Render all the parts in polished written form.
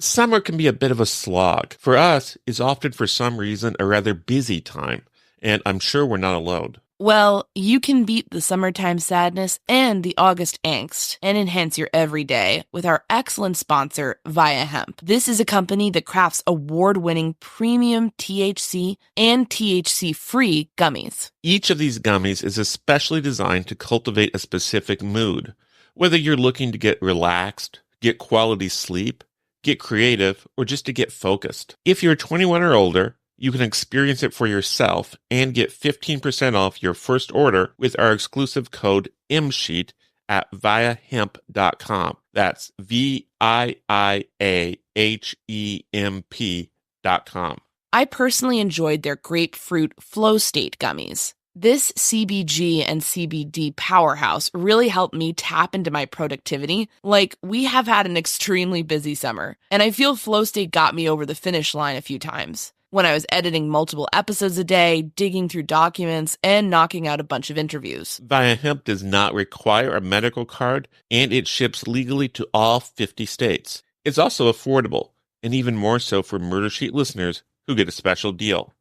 Summer can be a bit of a slog. For us, it's often for some reason a rather busy time, and I'm sure we're not alone. Well, you can beat the summertime sadness and the August angst and enhance your everyday with our excellent sponsor, Via Hemp. This is a company that crafts award-winning premium THC and THC-free gummies. Each of these gummies is especially designed to cultivate a specific mood. Whether you're looking to get relaxed, get quality sleep, get creative, or just to get focused. If you're 21 or older, you can experience it for yourself and get 15% off your first order with our exclusive code MSheet at viahemp.com. That's VIIAHEMP.com. I personally enjoyed their grapefruit flow state gummies. This CBG and CBD powerhouse really helped me tap into my productivity. Like, we have had an extremely busy summer, and I feel flow state got me over the finish line a few times when I was editing multiple episodes a day, digging through documents, and knocking out a bunch of interviews. Via Hemp does not require a medical card, and it ships legally to all 50 states. It's also affordable, and even more so for Murder Sheet listeners who get a special deal.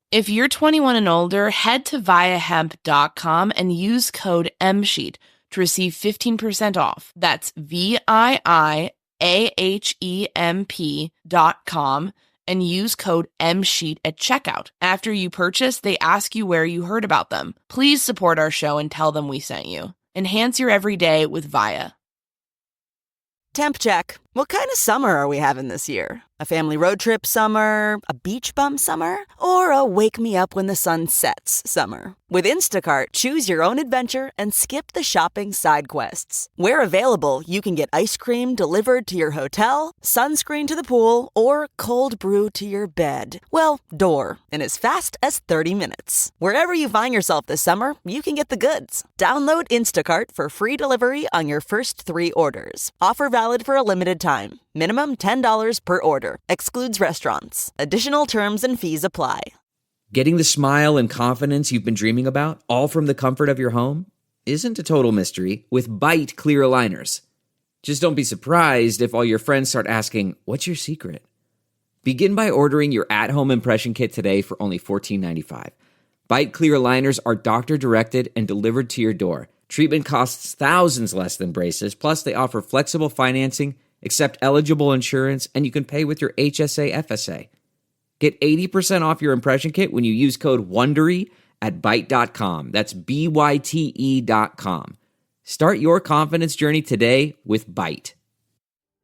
If you're 21 and older, head to viahemp.com and use code MSheet to receive 15% off. That's VIIAHEMP.com and use code MSheet at checkout. After you purchase, they ask you where you heard about them. Please support our show and tell them we sent you. Enhance your everyday with Via. Temp check. What kind of summer are we having this year? A family road trip summer? A beach bum summer? Or a wake me up when the sun sets summer? With Instacart, choose your own adventure and skip the shopping side quests. Where available, you can get ice cream delivered to your hotel, sunscreen to the pool, or cold brew to your bed. Well, door, in as fast as 30 minutes. Wherever you find yourself this summer, you can get the goods. Download Instacart for free delivery on your first 3 orders. Offer valid for a limited time. Minimum $10 per order. Excludes restaurants. Additional terms and fees apply. Getting the smile and confidence you've been dreaming about, all from the comfort of your home, isn't a total mystery with Byte clear aligners. Just don't be surprised if all your friends start asking, "What's your secret?" Begin by ordering your at-home impression kit today for only $14.95. Byte clear aligners are doctor-directed and delivered to your door. Treatment costs thousands less than braces, plus they offer flexible financing, accept eligible insurance, and you can pay with your HSA FSA. Get 80% off your impression kit when you use code WONDERY at Byte.com. That's BYTE.com. Start your confidence journey today with Byte.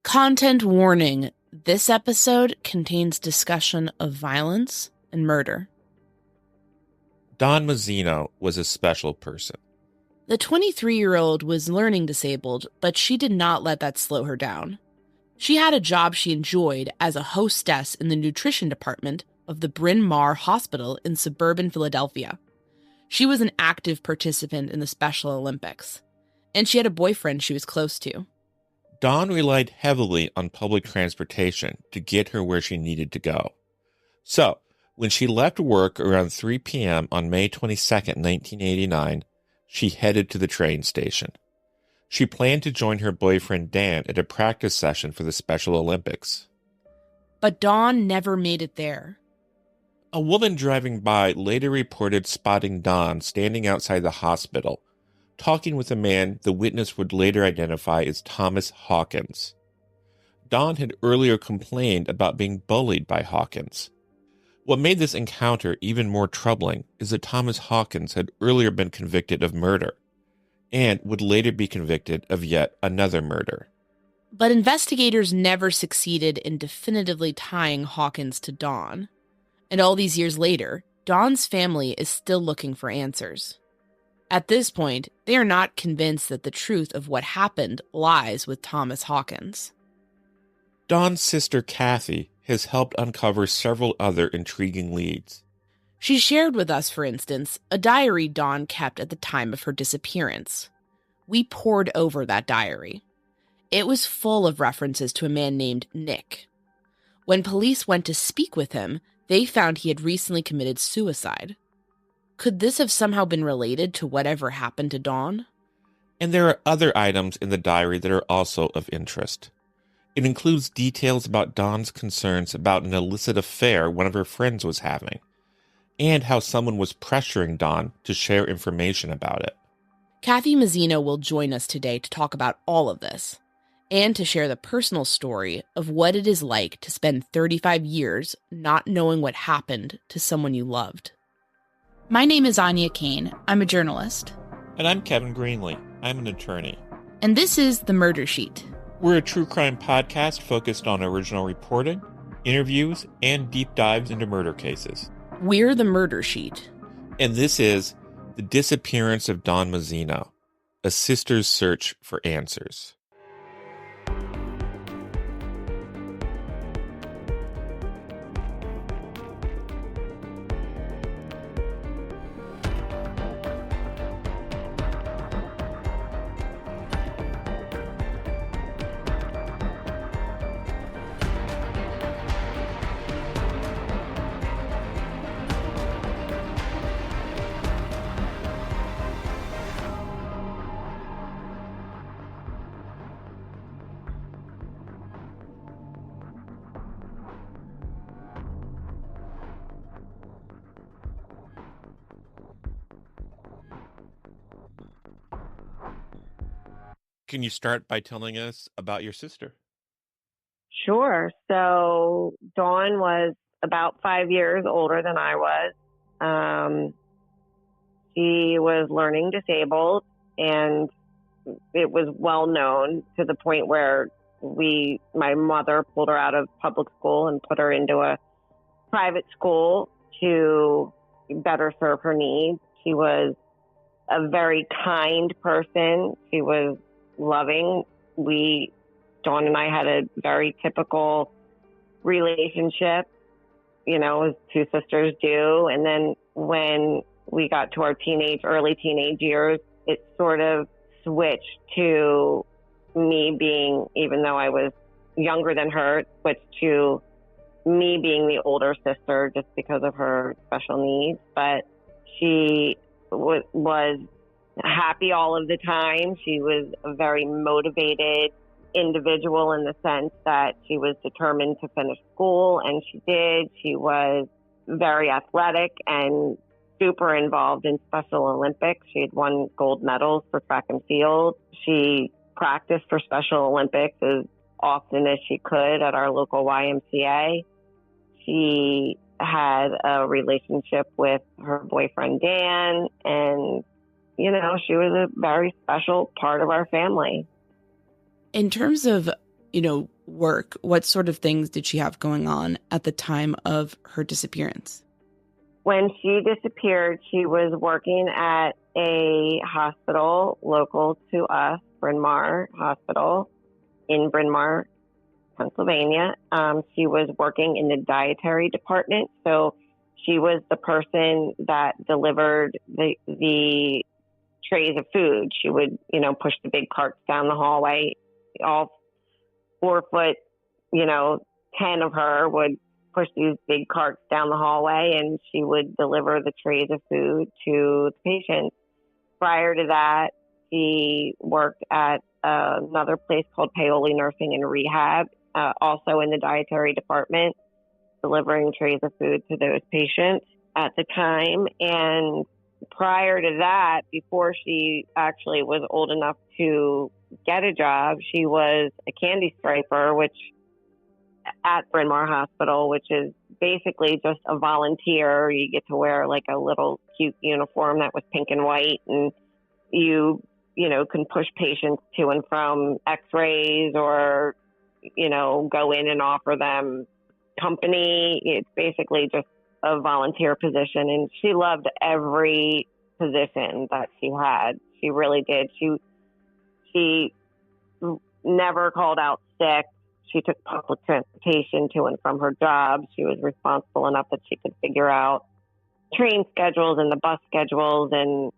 Content warning. This episode contains discussion of violence and murder. Dawn Mozino was a special person. The 23-year-old was learning disabled, but she did not let that slow her down. She had a job she enjoyed as a hostess in the nutrition department of the Bryn Mawr Hospital in suburban Philadelphia. She was an active participant in the Special Olympics, and she had a boyfriend she was close to. Dawn relied heavily on public transportation to get her where she needed to go. So, when she left work around 3 p.m. on May 22, 1989, she headed to the train station. She planned to join her boyfriend Dan at a practice session for the Special Olympics. But Dawn never made it there. A woman driving by later reported spotting Dawn standing outside the hospital, talking with a man the witness would later identify as Thomas Hawkins. Dawn had earlier complained about being bullied by Hawkins. What made this encounter even more troubling is that Thomas Hawkins had earlier been convicted of murder, and would later be convicted of yet another murder. But investigators never succeeded in definitively tying Hawkins to Dawn. And all these years later, Dawn's family is still looking for answers. At this point, they are not convinced that the truth of what happened lies with Thomas Hawkins. Dawn's sister Cathy has helped uncover several other intriguing leads. She shared with us, for instance, a diary Dawn kept at the time of her disappearance. We pored over that diary. It was full of references to a man named Nick. When police went to speak with him, they found he had recently committed suicide. Could this have somehow been related to whatever happened to Dawn? And there are other items in the diary that are also of interest. It includes details about Dawn's concerns about an illicit affair one of her friends was having, and how someone was pressuring Dawn to share information about it. Cathy Mozino will join us today to talk about all of this, and to share the personal story of what it is like to spend 35 years not knowing what happened to someone you loved. My name is Anya Kane. I'm a journalist. And I'm Kevin Greenlee. I'm an attorney. And this is The Murder Sheet. We're a true crime podcast focused on original reporting, interviews, and deep dives into murder cases. We're The Murder Sheet. And this is The Disappearance of Dawn Mozino, a sister's search for answers. Can you start by telling us about your sister? Sure. So Dawn was about 5 years older than I was. She was learning disabled, and it was well known to the point where my mother pulled her out of public school and put her into a private school to better serve her needs. She was a very kind person. She was loving. Dawn and I had a very typical relationship, as two sisters do. And then when we got to our early teenage years, it sort of switched to me being, even though I was younger than her, it switched to me being the older sister just because of her special needs. But she was happy all of the time. She was a very motivated individual in the sense that she was determined to finish school, and she did. She was very athletic and super involved in Special Olympics. She had won gold medals for track and field. She practiced for Special Olympics as often as she could at our local YMCA. She had a relationship with her boyfriend, Dan, and she was a very special part of our family. In terms of, work, what sort of things did she have going on at the time of her disappearance? When she disappeared, she was working at a hospital local to us, Bryn Mawr Hospital in Bryn Mawr, Pennsylvania. She was working in the dietary department. So she was the person that delivered the trays of food. She would, push the big carts down the hallway. All 4 foot, 10 of her would push these big carts down the hallway, and she would deliver the trays of food to the patients. Prior to that, she worked at another place called Paoli Nursing and Rehab, also in the dietary department, delivering trays of food to those patients at the time. And prior to that, before she actually was old enough to get a job, she was a candy striper, which at Bryn Mawr Hospital, which is basically just a volunteer. You get to wear like a little cute uniform that was pink and white, and you can push patients to and from x-rays or, go in and offer them company. It's basically just a volunteer position, and she loved every position that she had. She really did. She never called out sick. She took public transportation to and from her job. She was responsible enough that she could figure out train schedules and the bus schedules, and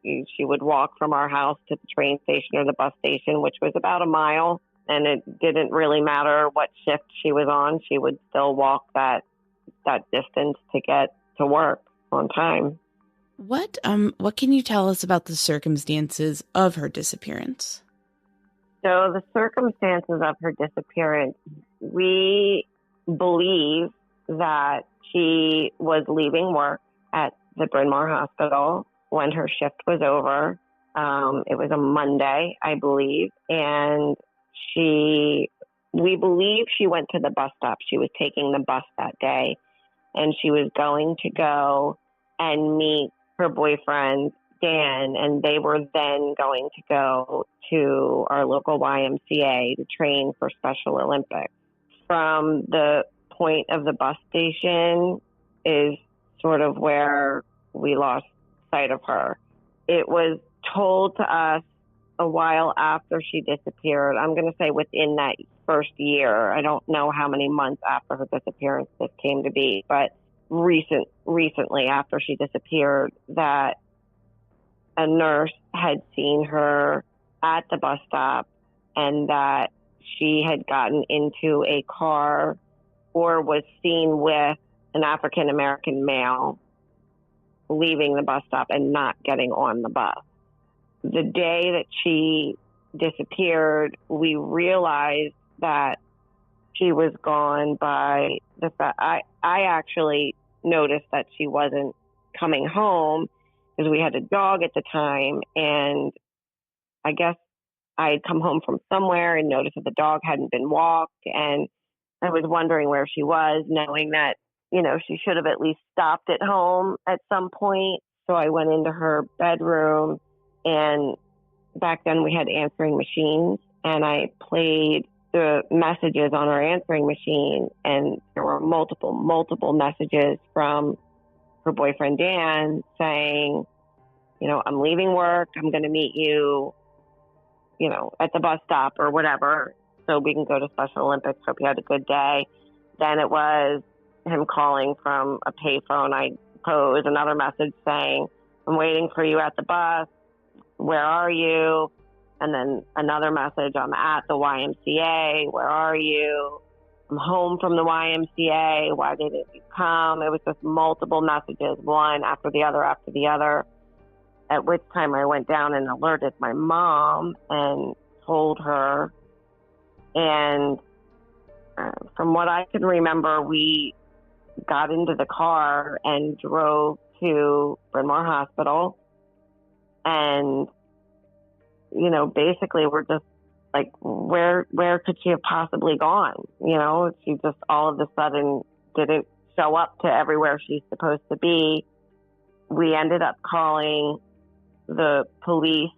she would walk from our house to the train station or the bus station, which was about a mile. And it didn't really matter what shift she was on. She would still walk that distance to get to work on time. What can you tell us about the circumstances of her disappearance? So the circumstances of her disappearance, we believe that she was leaving work at the Bryn Mawr Hospital when her shift was over. It was a Monday, I believe, and we believe she went to the bus stop. She was taking the bus that day, and she was going to go and meet her boyfriend, Dan, and they were then going to go to our local YMCA to train for Special Olympics. From the point of the bus station is sort of where we lost sight of her. It was told to us a while after she disappeared. I'm going to say within that first year. I don't know how many months after her disappearance this came to be, but recently after she disappeared, that a nurse had seen her at the bus stop and that she had gotten into a car or was seen with an African-American male leaving the bus stop and not getting on the bus. The day that she disappeared, we realized that she was gone by the fact I actually noticed that she wasn't coming home because we had a dog at the time, and I guess I had come home from somewhere and noticed that the dog hadn't been walked, and I was wondering where she was, knowing that, she should have at least stopped at home at some point. So I went into her bedroom, and back then we had answering machines, and I played the messages on our answering machine, and there were multiple messages from her boyfriend, Dan, saying, I'm leaving work. I'm going to meet you, at the bus stop or whatever, so we can go to Special Olympics. Hope you had a good day. Then it was him calling from a payphone. I posed another message saying, I'm waiting for you at the bus. Where are you? And then another message, I'm at the YMCA. Where are you? I'm home from the YMCA. Why didn't you come? It was just multiple messages, one after the other. At which time I went down and alerted my mom and told her. And from what I can remember, we got into the car and drove to Bryn Mawr Hospital. And, basically we're just like, where could she have possibly gone? She just all of a sudden didn't show up to everywhere she's supposed to be. We ended up calling the police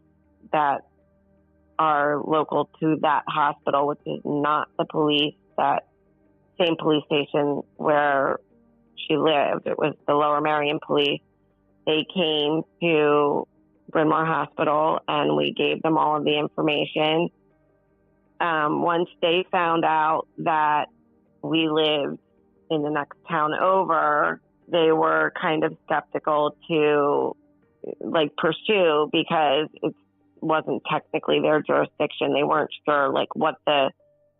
that are local to that hospital, which is not the same police station where she lived. It was the Lower Merion Police. They came to Bryn Mawr Hospital, and we gave them all of the information. Once they found out that we lived in the next town over, they were kind of skeptical to pursue, because it wasn't technically their jurisdiction. They weren't sure what the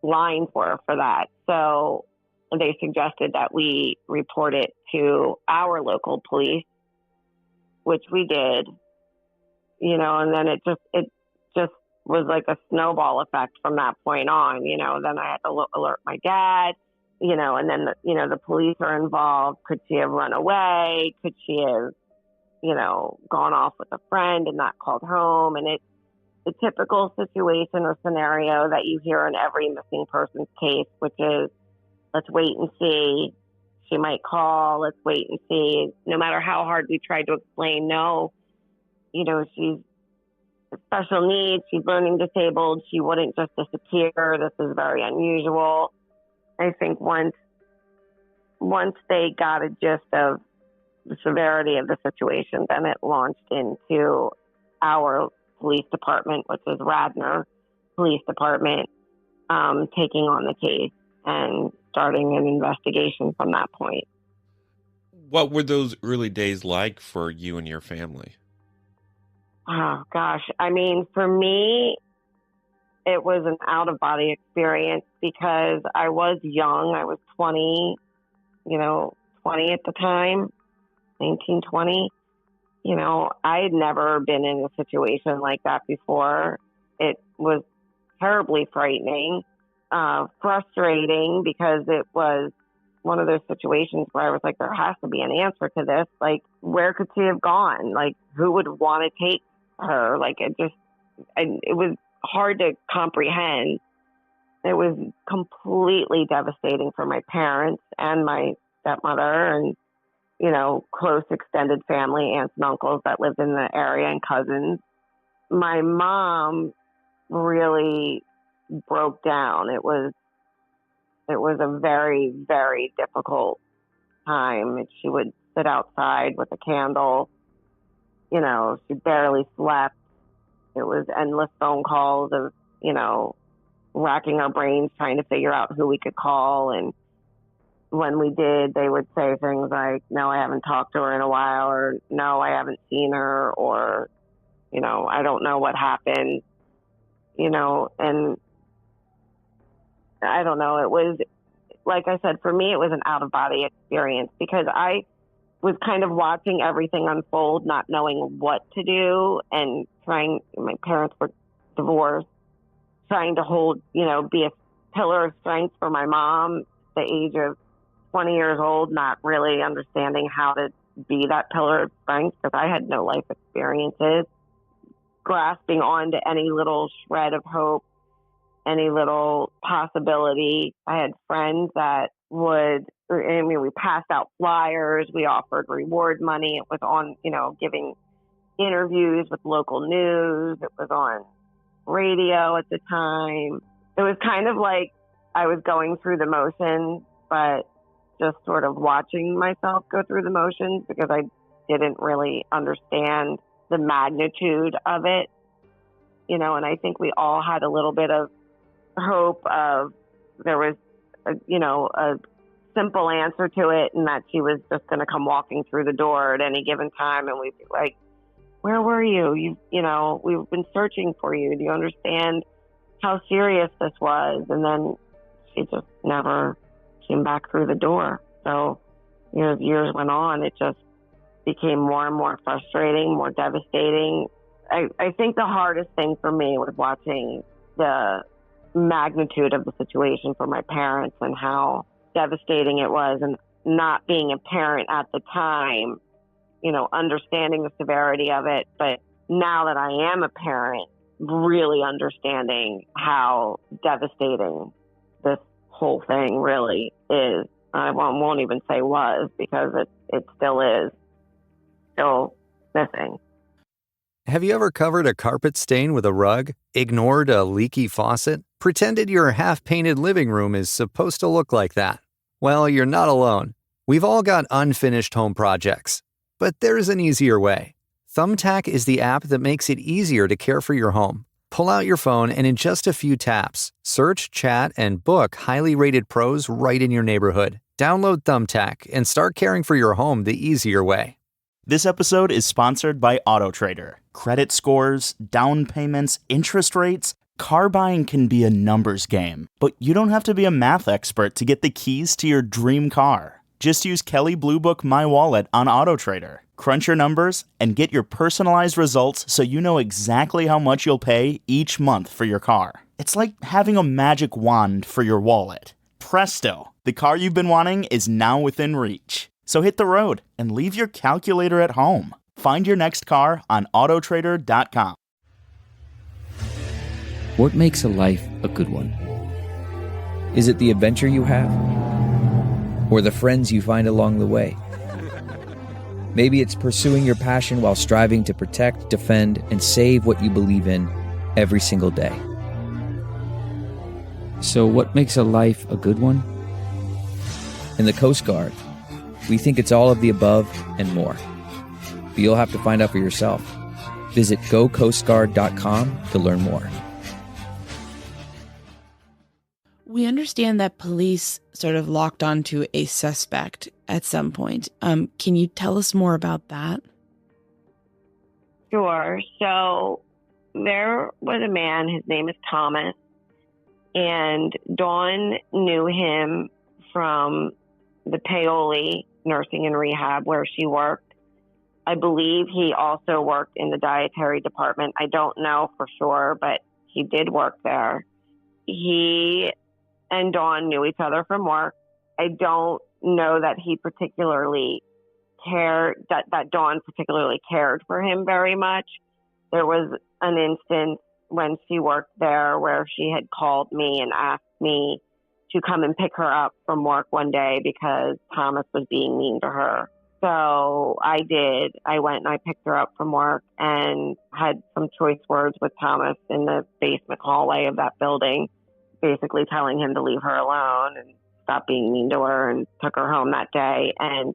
lines were for that. So they suggested that we report it to our local police, which we did, and then it just was like a snowball effect from that point on. Then I had to alert my dad, and then the police are involved. Could she have run away? Could she have gone off with a friend and not called home? And it's the typical situation or scenario that you hear in every missing persons case, which is, let's wait and see. She might call. Let's wait and see. No matter how hard we tried to explain, no, she's special needs. She's learning disabled. She wouldn't just disappear. This is very unusual. I think once they got a gist of the severity of the situation, then it launched into our police department, which is Radnor Police Department, taking on the case and starting an investigation from that point. What were those early days like for you and your family? Oh, gosh. I mean, for me, it was an out-of-body experience because I was young. I was 20 at the time. 1920. I had never been in a situation like that before. It was terribly frightening, frustrating, because it was one of those situations where I was like, there has to be an answer to this. Like, where could she have gone? Like, who would want to take her? Like, it was hard to comprehend. It was completely devastating for my parents and my stepmother and, close extended family, aunts and uncles that lived in the area and cousins. My mom really broke down. It was a very, very difficult time. She would sit outside with a candle. She barely slept. It was endless phone calls of, racking our brains trying to figure out who we could call. And when we did, they would say things like, no, I haven't talked to her in a while, or no, I haven't seen her, or, I don't know what happened, and I don't know. It was, like I said, for me, it was an out-of-body experience because I was kind of watching everything unfold, not knowing what to do, and my parents were divorced, trying to hold, be a pillar of strength for my mom at the age of 20 years old, not really understanding how to be that pillar of strength because I had no life experiences, grasping onto any little shred of hope, any little possibility. I had friends that we passed out flyers, we offered reward money. It was on, giving interviews with local news. It was on radio at the time. It was kind of like I was going through the motions, but just sort of watching myself go through the motions because I didn't really understand the magnitude of it, and I think we all had a little bit of hope of there was a simple answer to it, and that she was just going to come walking through the door at any given time, and we'd be like, where were you? We've been searching for you. Do you understand how serious this was? And then she just never came back through the door. So, as years went on, it just became more and more frustrating, more devastating. I think the hardest thing for me was watching the magnitude of the situation for my parents and how devastating it was, and not being a parent at the time, understanding the severity of it. But now that I am a parent, really understanding how devastating this whole thing really is. I won't even say was, because it still is, still missing. Have you ever covered a carpet stain with a rug, ignored a leaky faucet, pretended your half-painted living room is supposed to look like that? Well, you're not alone. We've all got unfinished home projects. But there's an easier way. Thumbtack is the app that makes it easier to care for your home. Pull out your phone and in just a few taps, search, chat, and book highly rated pros right in your neighborhood. Download Thumbtack and start caring for your home the easier way. This episode is sponsored by AutoTrader. Credit scores, down payments, interest rates. Car buying can be a numbers game, but you don't have to be a math expert to get the keys to your dream car. Just use Kelley Blue Book My Wallet on AutoTrader. Crunch your numbers and get your personalized results so you know exactly how much you'll pay each month for your car. It's like having a magic wand for your wallet. Presto! The car you've been wanting is now within reach. So hit the road and leave your calculator at home. Find your next car on autotrader.com. What makes a life a good one? Is it the adventure you have? Or the friends you find along the way? Maybe it's pursuing your passion while striving to protect, defend, and save what you believe in every single day. So what makes a life a good one? In the Coast Guard, we think it's all of the above and more. But you'll have to find out for yourself. Visit gocoastguard.com to learn more. We understand that police sort of locked onto a suspect at some point. Can you tell us more about that? Sure. So there was a man, his name is Thomas, and Dawn knew him from the Paoli Nursing and Rehab where she worked. I believe he also worked in the dietary department. I don't know for sure, but he did work there. He and Dawn knew each other from work. I don't know that he particularly cared, that Dawn particularly cared for him very much. There was an instance when she worked there where she had called me and asked me to come and pick her up from work one day because Thomas was being mean to her. So I did. I went and I picked her up from work and had some choice words with Thomas in the basement hallway of that building, basically telling him to leave her alone and stop being mean to her, and took her home that day. And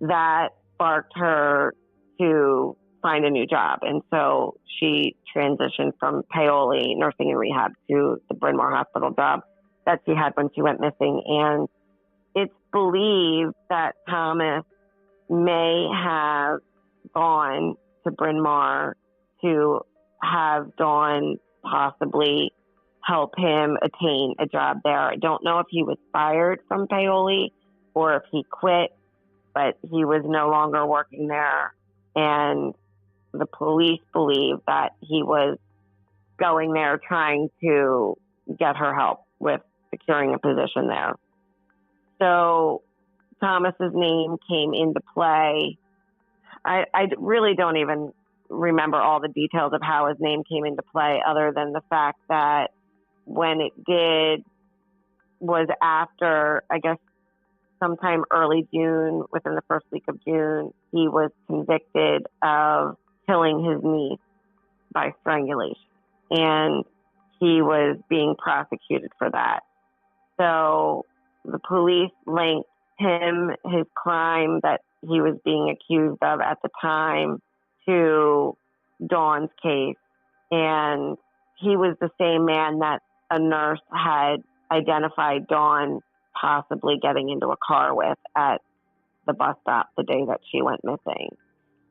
that sparked her to find a new job. And so she transitioned from Paoli nursing and rehab to the Bryn Mawr Hospital job that she had when she went missing. And it's believed that Thomas may have gone to Bryn Mawr to have Dawn possibly help him attain a job there. I don't know if he was fired from Paoli or if he quit, but he was no longer working there. And the police believe that he was going there trying to get her help with securing a position there. So Thomas's name came into play. I really don't even remember all the details of how his name came into play, other than the fact that when it did was after, I guess, sometime early June, within the first week of June, he was convicted of killing his niece by strangulation. And he was being prosecuted for that. So the police linked him, his crime that he was being accused of at the time, to Dawn's case. And he was the same man that a nurse had identified Dawn possibly getting into a car with at the bus stop the day that she went missing.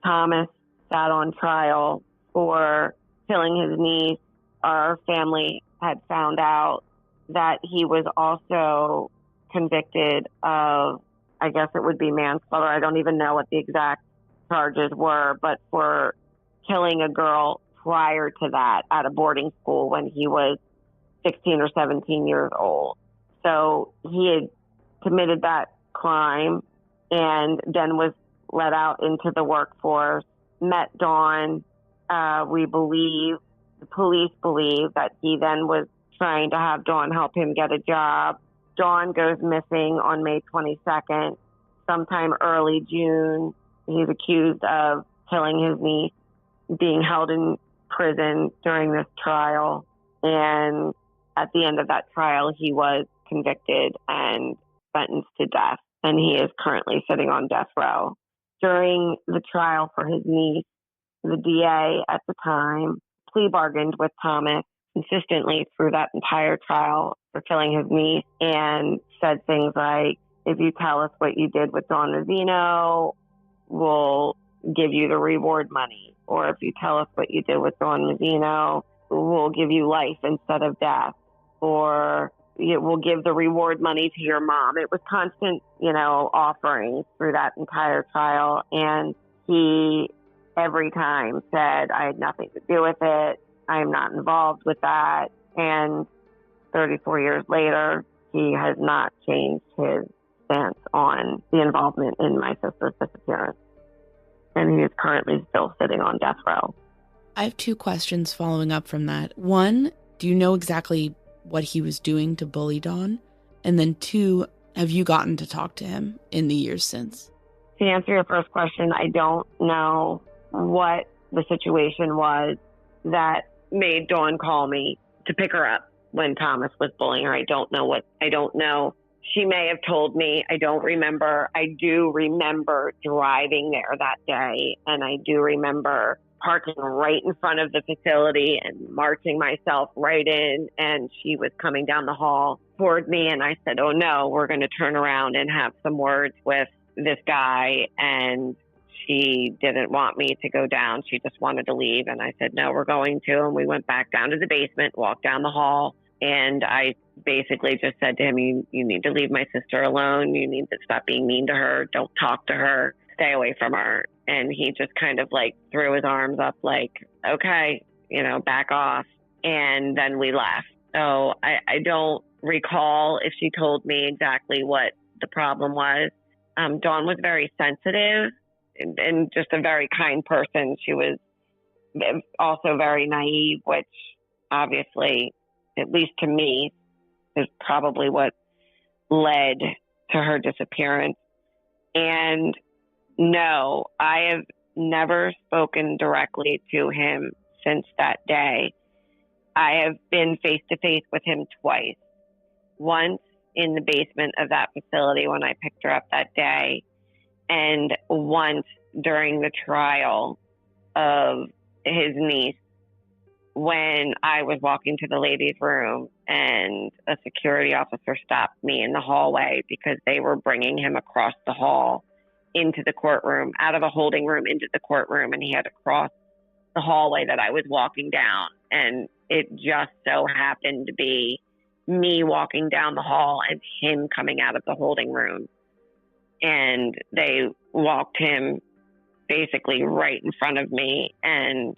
Thomas sat on trial for killing his niece. Our family had found out that he was also convicted of, I guess it would be manslaughter. I don't even know what the exact charges were, but for killing a girl prior to that at a boarding school when he was 16 or 17 years old. So he had committed that crime and then was let out into the workforce, met Dawn. The police believe that he then was trying to have Dawn help him get a job. Dawn goes missing on May 22nd. Sometime early June, he's accused of killing his niece, being held in prison during this trial. And at the end of that trial, he was convicted and sentenced to death. And he is currently sitting on death row. During the trial for his niece, the DA at the time plea bargained with Thomas consistently through that entire trial for killing his niece, and said things like, if you tell us what you did with Dawn Mozino, we'll give you the reward money. Or if you tell us what you did with Dawn Mozino, we'll give you life instead of death. Or we'll give the reward money to your mom. It was constant, offerings through that entire trial. And he every time said, I had nothing to do with it. I am not involved with that. And 34 years later, he has not changed his stance on the involvement in my sister's disappearance. And he is currently still sitting on death row. I have two questions following up from that. One, do you know exactly what he was doing to bully Dawn? And then two, have you gotten to talk to him in the years since? To answer your first question, I don't know what the situation was that made Dawn call me to pick her up when Thomas was bullying her. I don't know. She may have told me. I don't remember. I do remember driving there that day, and I do remember parking right in front of the facility and marching myself right in, and she was coming down the hall toward me, and I said, oh no, we're going to turn around and have some words with this guy. And she didn't want me to go down. She just wanted to leave. And I said, no, we're going to. And we went back down to the basement, walked down the hall. And I basically just said to him, you need to leave my sister alone. You need to stop being mean to her. Don't talk to her. Stay away from her. And he just kind of threw his arms up okay, back off. and then we left. So I don't recall if she told me exactly what the problem was. Dawn was very sensitive and just a very kind person. She was also very naive, which obviously, at least to me, is probably what led to her disappearance. And no, I have never spoken directly to him since that day. I have been face to face with him twice. Once in the basement of that facility when I picked her up that day, and once during the trial of his niece when I was walking to the ladies' room and a security officer stopped me in the hallway because they were bringing him across the hall into the courtroom, out of a holding room into the courtroom, and he had to cross the hallway that I was walking down. And it just so happened to be me walking down the hall and him coming out of the holding room. And they walked him basically right in front of me, and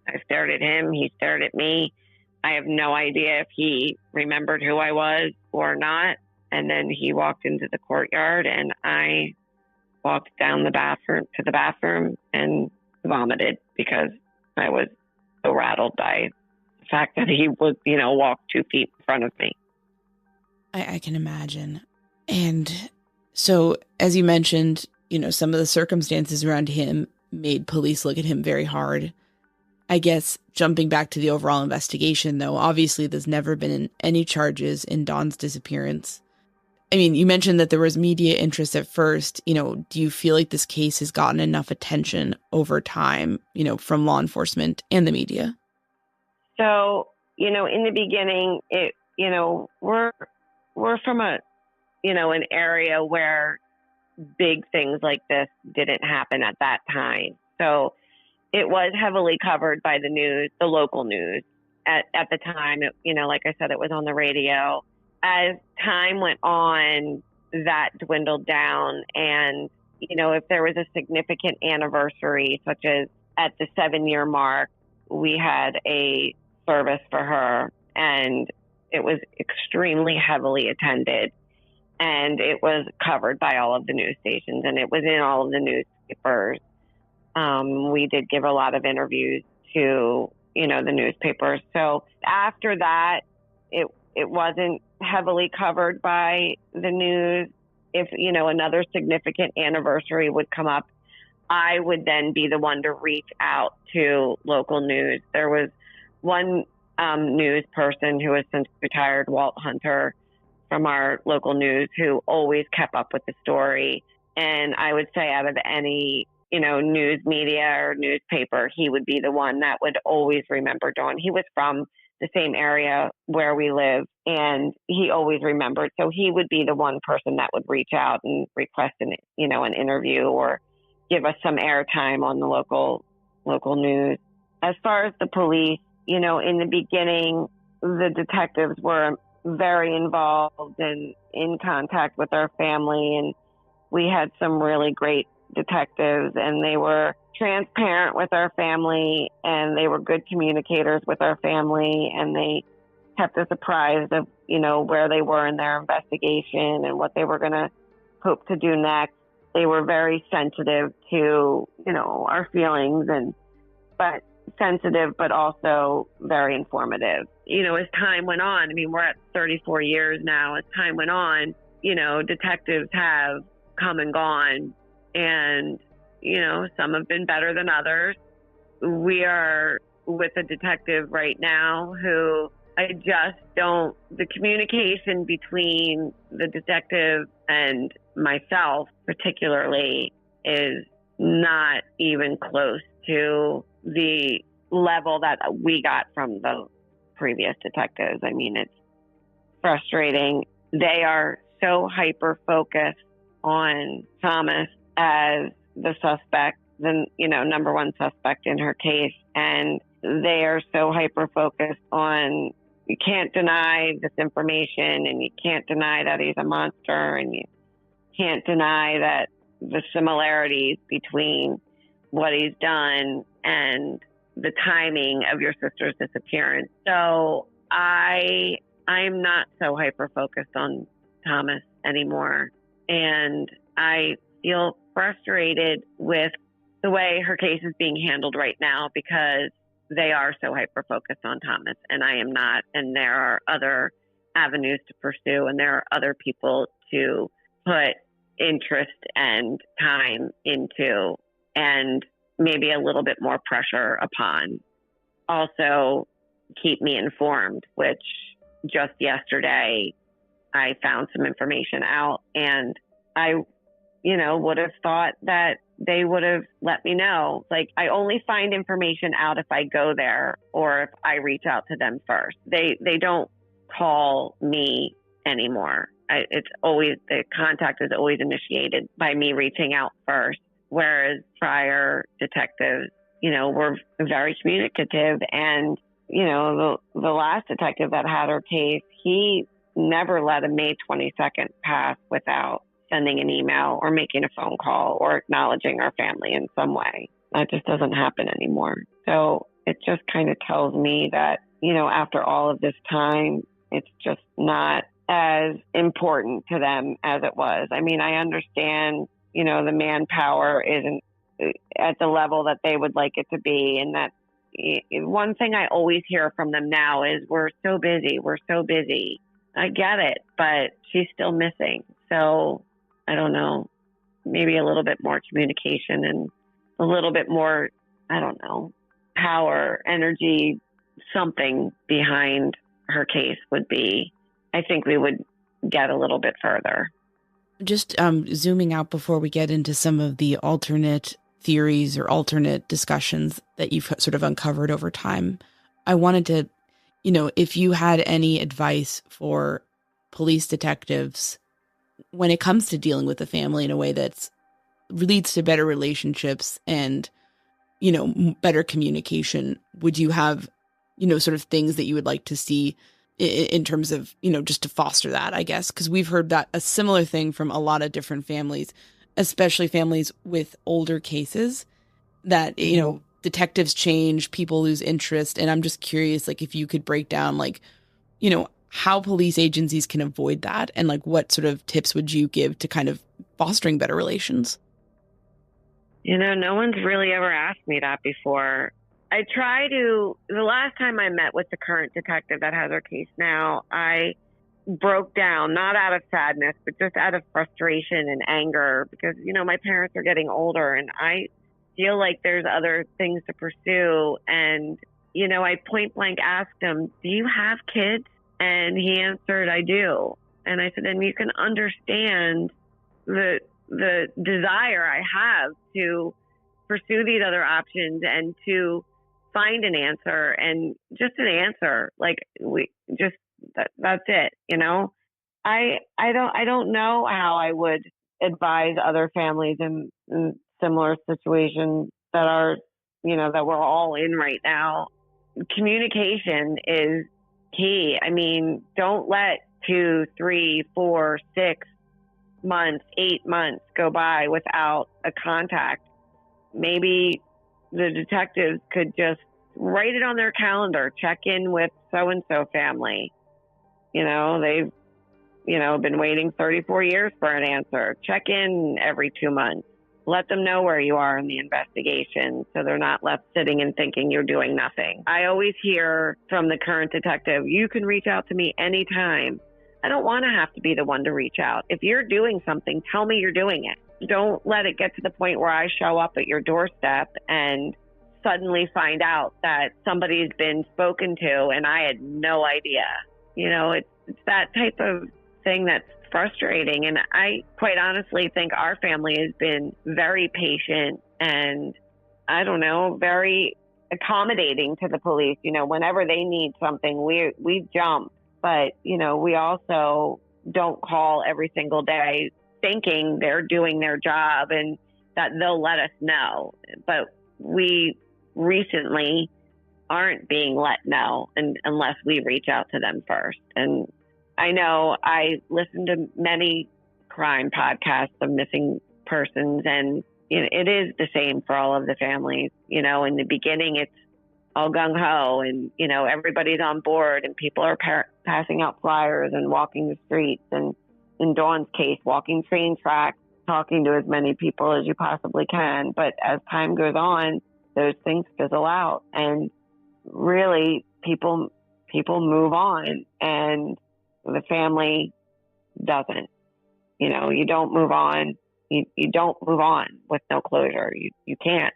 I stared at him, he stared at me. I have no idea if he remembered who I was or not. And then he walked into the courtyard, and I walked down the bathroom and vomited because I was so rattled by the fact that he was, walked 2 feet in front of me. I can imagine. And so, as you mentioned, some of the circumstances around him made police look at him very hard. I guess jumping back to the overall investigation, though, obviously there's never been any charges in Dawn's disappearance. I mean, you mentioned that there was media interest at first. Do you feel like this case has gotten enough attention over time, from law enforcement and the media? So, in the beginning, we're from an area where big things like this didn't happen at that time. So it was heavily covered by the news, the local news. At the time, like I said, it was on the radio. As time went on, that dwindled down. And, if there was a significant anniversary, such as at the 7-year mark, we had a service for her, and it was extremely heavily attended. And it was covered by all of the news stations, and it was in all of the newspapers. We did give a lot of interviews to, the newspapers. So after that, it wasn't heavily covered by the news. If, another significant anniversary would come up, I would then be the one to reach out to local news. There was one news person who has since retired, Walt Hunter, from our local news, who always kept up with the story. And I would say out of any, news media or newspaper, he would be the one that would always remember Dawn. He was from the same area where we live, and he always remembered. So he would be the one person that would reach out and request an interview or give us some airtime on the local news. As far as the police, in the beginning, the detectives were very involved and in contact with our family, and we had some really great detectives, and they were transparent with our family, and they were good communicators with our family, and they kept us apprised of where they were in their investigation and what they were going to hope to do next. They were very sensitive to our feelings, but sensitive, but also very informative. As time went on, we're at 34 years now. As time went on, detectives have come and gone, and, some have been better than others. We are with a detective right now who the communication between the detective and myself particularly is not even close to the level that we got from the previous detectives. It's frustrating. They are so hyper-focused on Thomas as the suspect, the number one suspect in her case, and they are so hyper-focused on, you can't deny this information, and you can't deny that he's a monster, and you can't deny that the similarities between what he's done and the timing of your sister's disappearance. So I'm not so hyper-focused on Thomas anymore. And I feel frustrated with the way her case is being handled right now because they are so hyper-focused on Thomas and I am not. And there are other avenues to pursue and there are other people to put interest and time into and maybe a little bit more pressure upon. Also, keep me informed, which just yesterday I found some information out and I, would have thought that they would have let me know. Like, I only find information out if I go there or if I reach out to them first. They don't call me anymore. It's always, the contact is always initiated by me reaching out first. Whereas prior detectives, were very communicative. And, the last detective that had her case, he never let a May 22nd pass without sending an email or making a phone call or acknowledging our family in some way. That just doesn't happen anymore. So it just kind of tells me that, after all of this time, it's just not as important to them as it was. I mean, I understand, the manpower isn't at the level that they would like it to be. And that one thing I always hear from them now is, we're so busy. We're so busy. I get it, but she's still missing. So I don't know, maybe a little bit more communication and a little bit more, I don't know, power, energy, something behind her case would be, I think we would get a little bit further. Just zooming out before we get into some of the alternate theories or alternate discussions that you've sort of uncovered over time, I wanted to, if you had any advice for police detectives when it comes to dealing with the family in a way that leads to better relationships and, better communication, would you have, sort of things that you would like to see in terms of, just to foster that, I guess? Because we've heard that a similar thing from a lot of different families, especially families with older cases, that, detectives change, people lose interest. And I'm just curious, like, if you could break down, like, how police agencies can avoid that and, like, what sort of tips would you give to kind of fostering better relations? No one's really ever asked me that before. The last time I met with the current detective that has her case now, I broke down, not out of sadness, but just out of frustration and anger because, my parents are getting older and I feel like there's other things to pursue. And, I point blank asked him, do you have kids? And he answered, I do. And I said, and you can understand the desire I have to pursue these other options and to find an answer, and just an answer. Like, that's it. I don't know how I would advise other families in similar situations that are, that we're all in right now. Communication is key. I mean, don't let 2, 3, 4, 6 months, 8 months go by without a contact. Maybe the detectives could just write it on their calendar, check in with so-and-so family. They've, been waiting 34 years for an answer. Check in every 2 months. Let them know where you are in the investigation so they're not left sitting and thinking you're doing nothing. I always hear from the current detective, you can reach out to me anytime. I don't want to have to be the one to reach out. If you're doing something, tell me you're doing it. Don't let it get to the point where I show up at your doorstep and suddenly find out that somebody's been spoken to and I had no idea. It's that type of thing that's frustrating. And I quite honestly think our family has been very patient and, I don't know, very accommodating to the police. Whenever they need something, we jump. But, we also don't call every single day thinking they're doing their job and that they'll let us know. But we recently aren't being let know unless we reach out to them first. And I know I listen to many crime podcasts of missing persons, and it is the same for all of the families. In the beginning, it's all gung-ho and, everybody's on board and people are passing out flyers and walking the streets. And in Dawn's case, walking train tracks, talking to as many people as you possibly can. But as time goes on, those things fizzle out. And really, people move on and the family doesn't. You don't move on. You don't move on with no closure. You can't.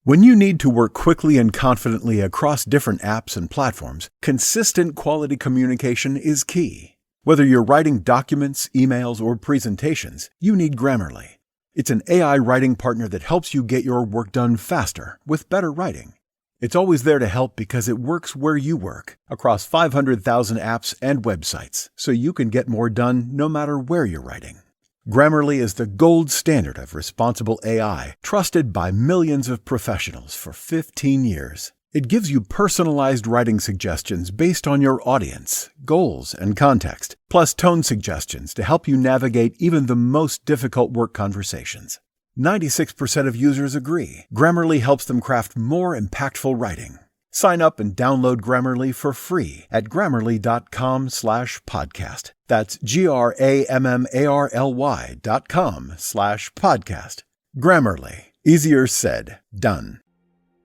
When you need to work quickly and confidently across different apps and platforms, consistent quality communication is key. Whether you're writing documents, emails, or presentations, you need Grammarly. It's an AI writing partner that helps you get your work done faster with better writing. It's always there to help because it works where you work, across 500,000 apps and websites, so you can get more done no matter where you're writing. Grammarly is the gold standard of responsible AI, trusted by millions of professionals for 15 years. It gives you personalized writing suggestions based on your audience, goals, and context, plus tone suggestions to help you navigate even the most difficult work conversations. 96% of users agree. Grammarly helps them craft more impactful writing. Sign up and download Grammarly for free at Grammarly.com/podcast. That's GRAMMARLY.com/podcast. Grammarly. Easier said, done.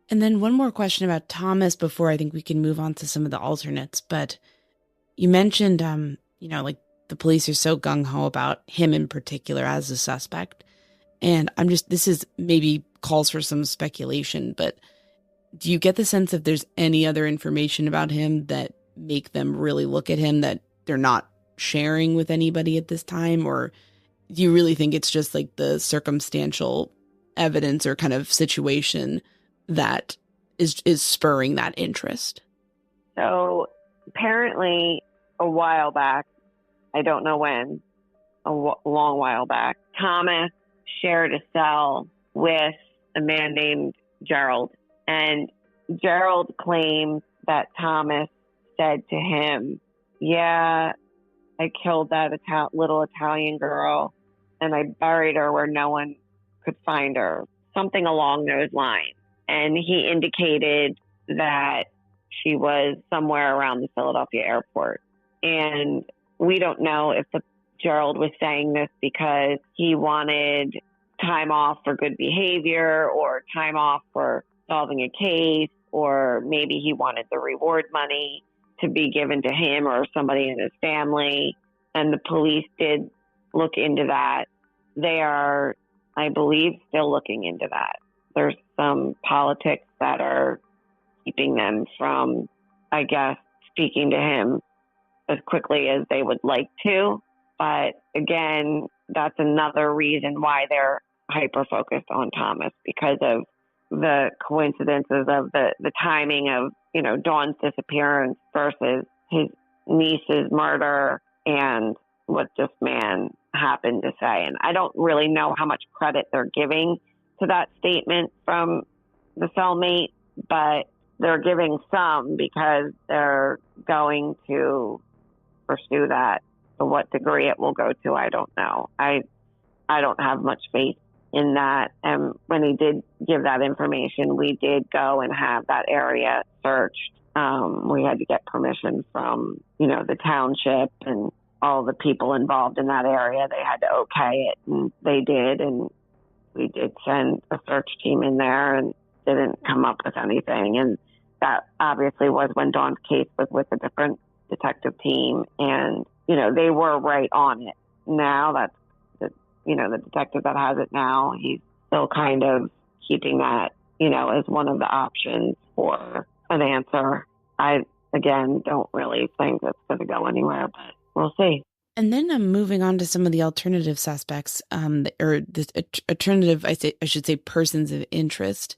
And then one more question about Thomas before I think we can move on to some of the alternates. But you mentioned, like the police are so gung-ho about him in particular as a suspect. And this is maybe calls for some speculation, but do you get the sense if there's any other information about him that make them really look at him that they're not sharing with anybody at this time? Or do you really think it's just like the circumstantial evidence or kind of situation that is spurring that interest? So apparently a while back, I don't know when, long while back, Thomas shared a cell with a man named Gerald. And Gerald claimed that Thomas said to him, "Yeah, I killed that little Italian girl and I buried her where no one could find her." Something along those lines. And he indicated that she was somewhere around the Philadelphia airport. And we don't know if Gerald was saying this because he wanted time off for good behavior or time off for solving a case, or maybe he wanted the reward money to be given to him or somebody in his family. And the police did look into that. They are, I believe, still looking into that. There's some politics that are keeping them from, I guess, speaking to him as quickly as they would like to. But again, that's another reason why they're hyper-focused on Thomas, because of the coincidences of the timing of, Dawn's disappearance versus his niece's murder and what this man happened to say. And I don't really know how much credit they're giving to that statement from the cellmate, but they're giving some because they're going to pursue that. To what degree it will go to, I don't know. I don't have much faith in that. And when he did give that information, we did go and have that area searched. We had to get permission from, the township and all the people involved in that area. They had to okay it, and they did. And we did send a search team in there and didn't come up with anything. And that obviously was when Dawn's case was with a different detective team. And, they were right on it. Now that's the detective that has it now, he's still kind of keeping that, as one of the options for an answer. I, again, don't really think it's going to go anywhere, but we'll see. And then I'm moving on to some of the alternative suspects, or the alternative, I should say, persons of interest.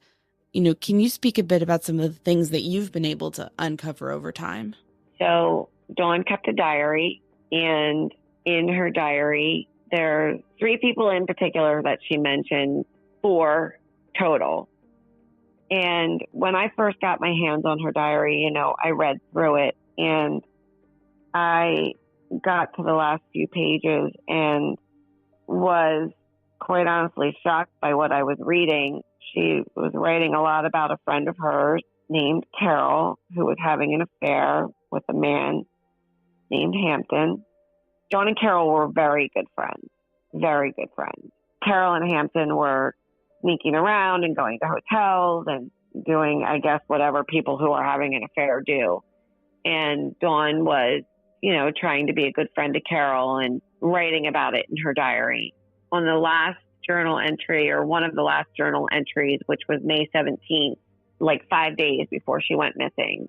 Can you speak a bit about some of the things that you've been able to uncover over time? So Dawn kept a diary, and in her diary, there are 3 people in particular that she mentioned, 4 total. And when I first got my hands on her diary, I read through it and I got to the last few pages and was quite honestly shocked by what I was reading. She was writing a lot about a friend of hers named Carol who was having an affair with a man named Hampton. Dawn and Carol were very good friends, very good friends. Carol and Hampton were sneaking around and going to hotels and doing, I guess, whatever people who are having an affair do. And Dawn was, trying to be a good friend to Carol and writing about it in her diary. On the last journal entry, or one of the last journal entries, which was May 17th, like 5 days before she went missing,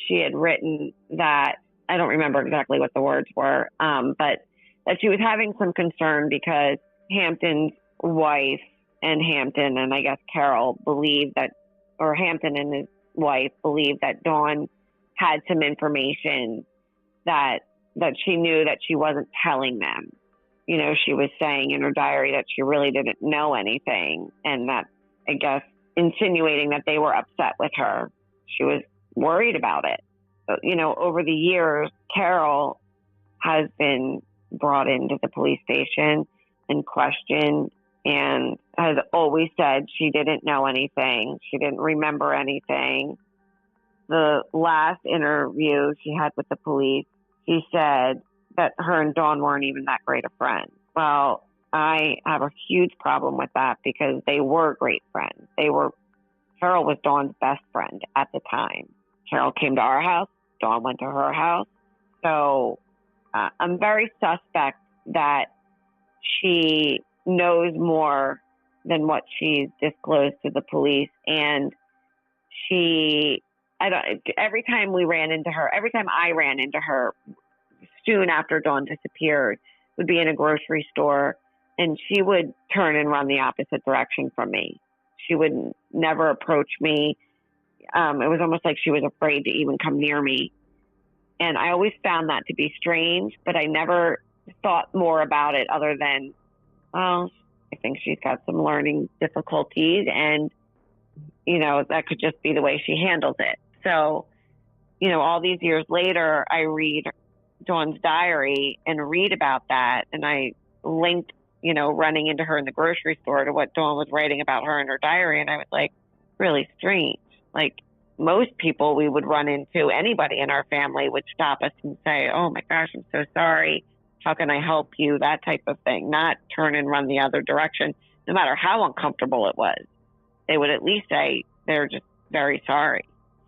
she had written that, I don't remember exactly what the words were, but that she was having some concern because Hampton's wife and Hampton, and I guess Carol, believed that, or Hampton and his wife believed that Dawn had some information that she knew that she wasn't telling them. She was saying in her diary that she really didn't know anything, and that, I guess, insinuating that they were upset with her. She was worried about it. Over the years, Carol has been brought into the police station and questioned, and has always said she didn't know anything. She didn't remember anything. The last interview she had with the police, she said that her and Dawn weren't even that great of friends. Well, I have a huge problem with that because they were great friends. Carol was Dawn's best friend at the time. Carol came to our house. Dawn went to her house. So I'm very suspect that she knows more than what she's disclosed to the police. And every time I ran into her soon after Dawn disappeared, would be in a grocery store, and she would turn and run the opposite direction from me. She would never approach me. It was almost like she was afraid to even come near me. And I always found that to be strange, but I never thought more about it other than, well, I think she's got some learning difficulties, and, that could just be the way she handles it. So, all these years later, I read Dawn's diary and read about that, and I linked, running into her in the grocery store to what Dawn was writing about her in her diary, and I was like, really strange. Like, most people we would run into, anybody in our family would stop us and say, oh my gosh, I'm so sorry. How can I help you? That type of thing, not turn and run the other direction, no matter how uncomfortable it was. They would at least say they're just very sorry.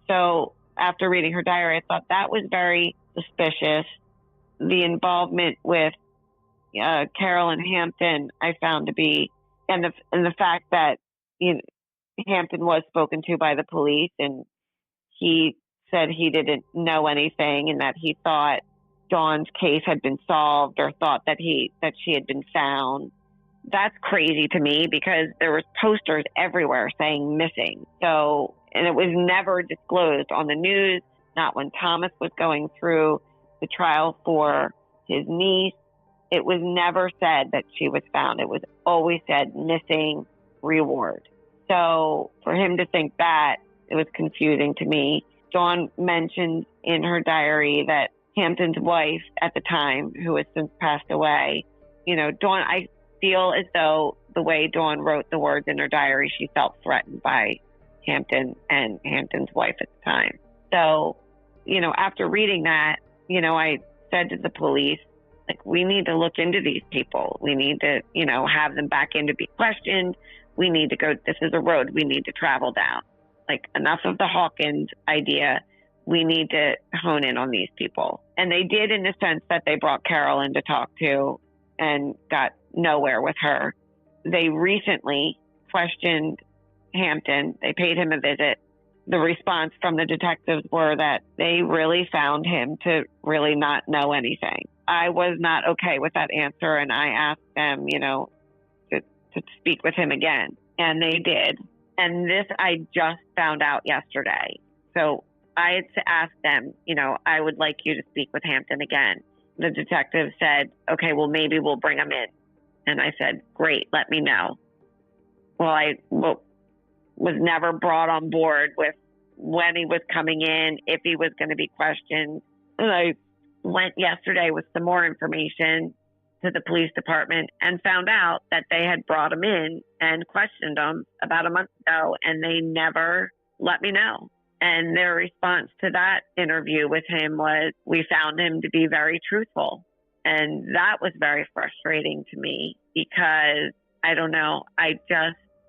So after reading her diary, I thought that was very suspicious. The involvement with Carol and Hampton, I found to be, and the fact that Hampton was spoken to by the police, and he said he didn't know anything, and that he thought Dawn's case had been solved, or thought that she had been found. That's crazy to me because there was posters everywhere saying missing. So, and it was never disclosed on the news, not when Thomas was going through the trial for his niece. It was never said that she was found. It was always said missing, reward. So for him to think that, it was confusing to me. Dawn mentioned in her diary that Hampton's wife at the time, who has since passed away, Dawn, I feel as though the way Dawn wrote the words in her diary, she felt threatened by Hampton and Hampton's wife at the time. So, after reading that, I said to the police, like, we need to look into these people. We need to, have them back in to be questioned. We need to go, this is a road we need to travel down. Like, enough of the Hawkins idea. We need to hone in on these people. And they did, in the sense that they brought Carol in to talk to and got nowhere with her. They recently questioned Hampton. They paid him a visit. The response from the detectives were that they really found him to really not know anything. I was not okay with that answer, and I asked them, to speak with him again, and they did. And this I just found out yesterday. So I had asked them, I would like you to speak with Hampton again. The detective said, okay, well, maybe we'll bring him in. And I said, great, let me know. Well, I was never brought on board with when he was coming in, if he was going to be questioned. And I went yesterday with some more information to the police department and found out that they had brought him in and questioned him about a month ago, and they never let me know. And their response to that interview with him was, we found him to be very truthful. And that was very frustrating to me because, I don't know,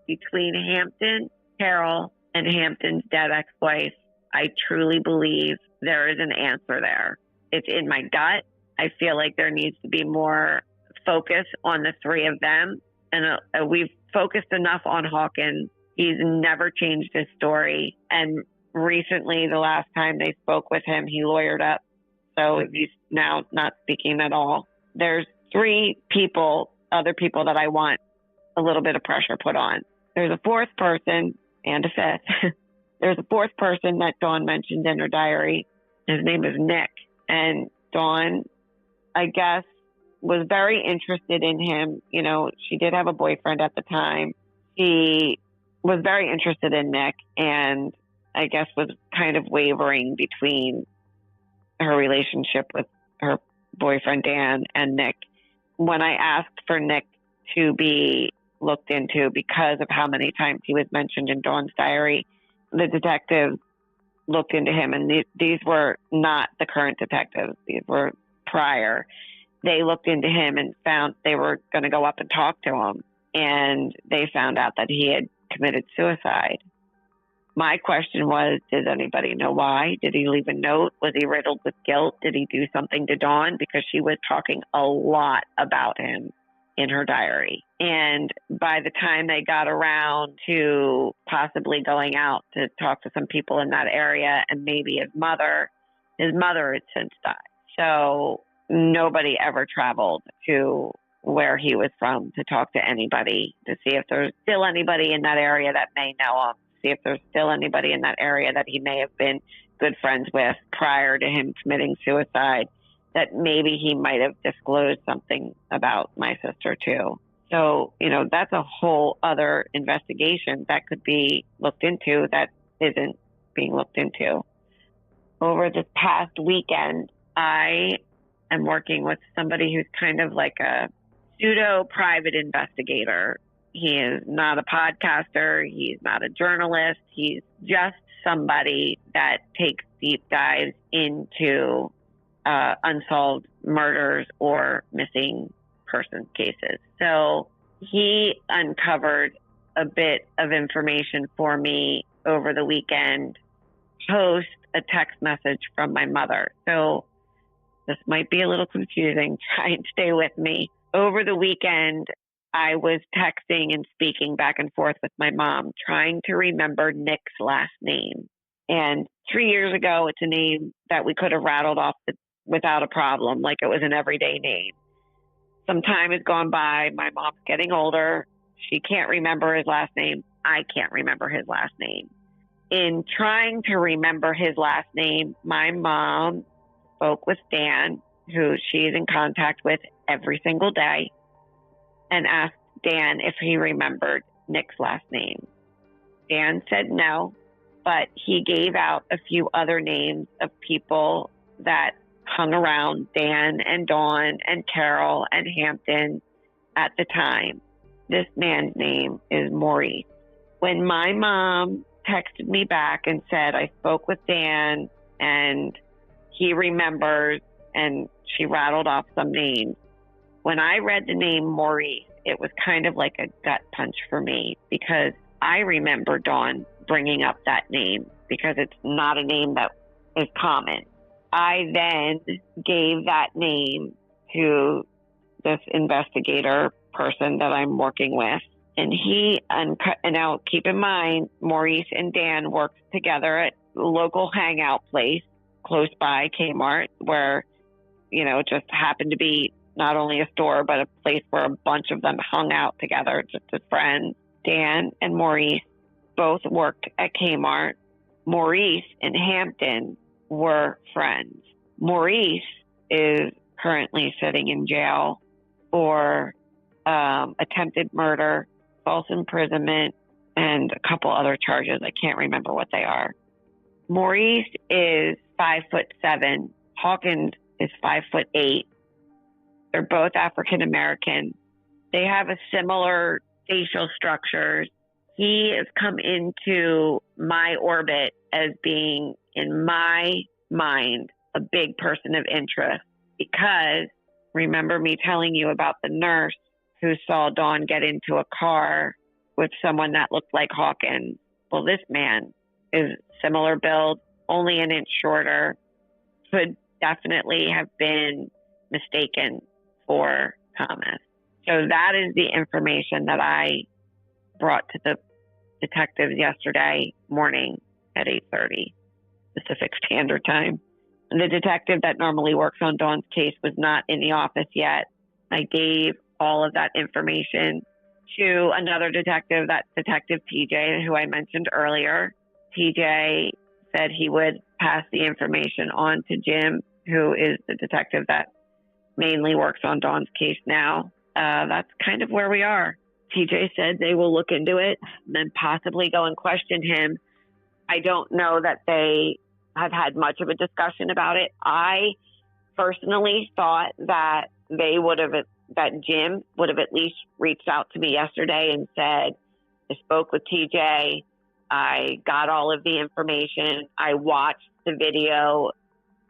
between Hampton, Carol, and Hampton's dead ex-wife, I truly believe there is an answer there. It's in my gut. I feel like there needs to be more focus on the three of them. And we've focused enough on Hawkins. He's never changed his story. And recently, the last time they spoke with him, he lawyered up. So he's now not speaking at all. There's three other people that I want a little bit of pressure put on. There's a fourth person and a fifth. There's a fourth person that Dawn mentioned in her diary. His name is Nick. And Dawn, I guess, was very interested in him. You know, she did have a boyfriend at the time. She was very interested in Nick and I guess was kind of wavering between her relationship with her boyfriend, Dan, and Nick. When I asked for Nick to be looked into because of how many times he was mentioned in Dawn's diary, the detectives looked into him, and these were not the current detectives. These were prior. They looked into him and found they were going to go up and talk to him, and they found out that he had committed suicide. My question was, does anybody know why? Did he leave a note? Was he riddled with guilt? Did he do something to Dawn? Because she was talking a lot about him in her diary. And by the time they got around to possibly going out to talk to some people in that area and maybe his mother had since died. So nobody ever traveled to where he was from to talk to anybody, to see if there's still anybody in that area that may know him, see if there's still anybody in that area that he may have been good friends with prior to him committing suicide, that maybe he might have disclosed something about my sister too. So, you know, that's a whole other investigation that could be looked into that isn't being looked into. Over this past weekend, I am working with somebody who's kind of like a pseudo private investigator. He is not a podcaster. He's not a journalist. He's just somebody that takes deep dives into unsolved murders or missing person cases. So he uncovered a bit of information for me over the weekend, post a text message from my mother. So this might be a little confusing. Try and stay with me. Over the weekend, I was texting and speaking back and forth with my mom, trying to remember Nick's last name. And 3 years ago, it's a name that we could have rattled off without a problem, like it was an everyday name. Some time has gone by. My mom's getting older. She can't remember his last name. I can't remember his last name. In trying to remember his last name, my mom spoke with Dan, who she's in contact with every single day, and asked Dan if he remembered Nick's last name. Dan said no, but he gave out a few other names of people that hung around Dan and Dawn and Carol and Hampton at the time. This man's name is Maurice. When my mom texted me back and said, I spoke with Dan and he remembers, and she rattled off some names. When I read the name Maurice, it was kind of like a gut punch for me because I remember Dawn bringing up that name because it's not a name that is common. I then gave that name to this investigator person that I'm working with. And and now keep in mind, Maurice and Dan worked together at a local hangout place close by Kmart where, you know, it just happened to be not only a store, but a place where a bunch of them hung out together, just as friends. Dan and Maurice both worked at Kmart. Maurice and Hampton were friends. Maurice is currently sitting in jail for attempted murder, false imprisonment, and a couple other charges. I can't remember what they are. Maurice is 5'7". Hawkins is 5'8". They're both African American. They have a similar facial structures. He has come into my orbit as being, in my mind, a big person of interest, because remember me telling you about the nurse who saw Dawn get into a car with someone that looked like Hawkins. Well, this man is similar build, only an inch shorter, could definitely have been mistaken for Thomas. So that is the information that I brought to the detectives yesterday morning at 8:30 Pacific Standard Time. The detective that normally works on Dawn's case was not in the office yet. I gave all of that information to another detective, that's Detective TJ, who I mentioned earlier. TJ said he would pass the information on to Jim, who is the detective that mainly works on Dawn's case now. That's kind of where we are. TJ said they will look into it and then possibly go and question him. I don't know that they have had much of a discussion about it. I personally thought that that Jim would have at least reached out to me yesterday and said, I spoke with TJ. I got all of the information. I watched the video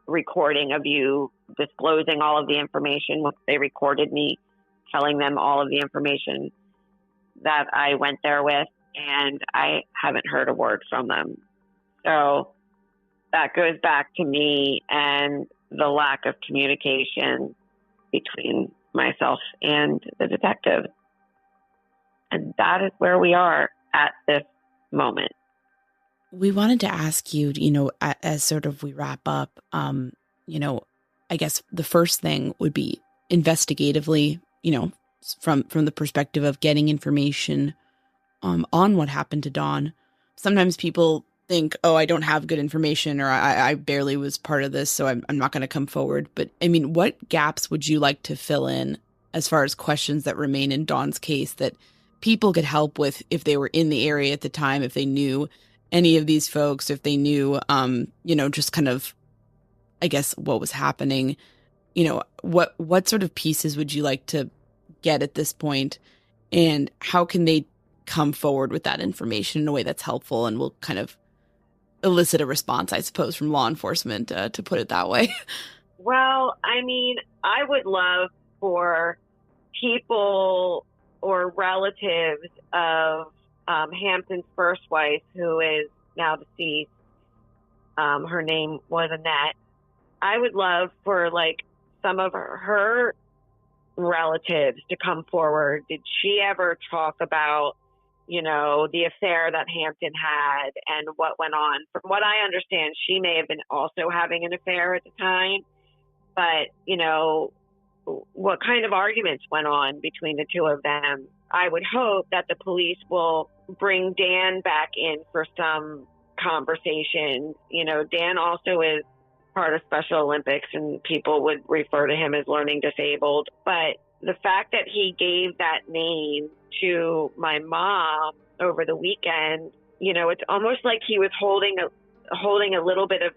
recording of you disclosing all of the information. They recorded me telling them all of the information that I went there with, and I haven't heard a word from them. So that goes back to me and the lack of communication between myself and the detective. And that is where we are at this moment. We wanted to ask you, as sort of we wrap up, I guess the first thing would be investigatively, from the perspective of getting information on what happened to Dawn. Sometimes people think, oh, I don't have good information, or I barely was part of this, so I'm not going to come forward. But I mean, what gaps would you like to fill in as far as questions that remain in Dawn's case that people could help with if they were in the area at the time, if they knew any of these folks, if they knew, just kind of, I guess, what was happening? What sort of pieces would you like to get at this point, and how can they come forward with that information in a way that's helpful and will kind of elicit a response, I suppose, from law enforcement, to put it that way? Well, I mean, I would love for people or relatives of Hampton's first wife, who is now deceased. Her name was Annette. I would love for some of her relatives to come forward. Did she ever talk about, the affair that Hampton had and what went on? From what I understand, she may have been also having an affair at the time, but, what kind of arguments went on between the two of them? I would hope that the police will bring Dan back in for some conversation. Dan also is part of Special Olympics, and people would refer to him as learning disabled. But the fact that he gave that name to my mom over the weekend, it's almost like he was holding a little bit of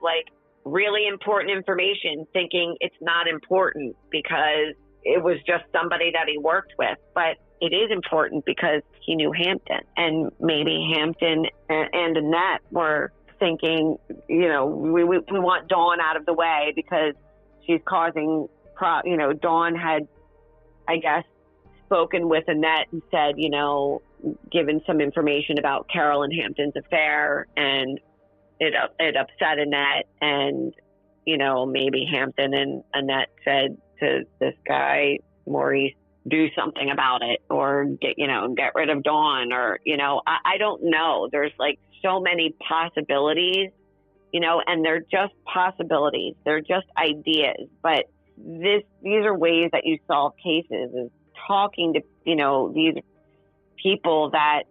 really important information, thinking it's not important because it was just somebody that he worked with. But it is important because he knew Hampton, and maybe Hampton and Annette were thinking, we want Dawn out of the way because she's causing, Dawn had, I guess, spoken with Annette and said, given some information about Carol and Hampton's affair, and it upset Annette, and, maybe Hampton and Annette said to this guy, Maurice, do something about it, or get rid of Dawn, or, I don't know. There's so many possibilities, and they're just possibilities. They're just ideas. But these are ways that you solve cases, is talking to, these people that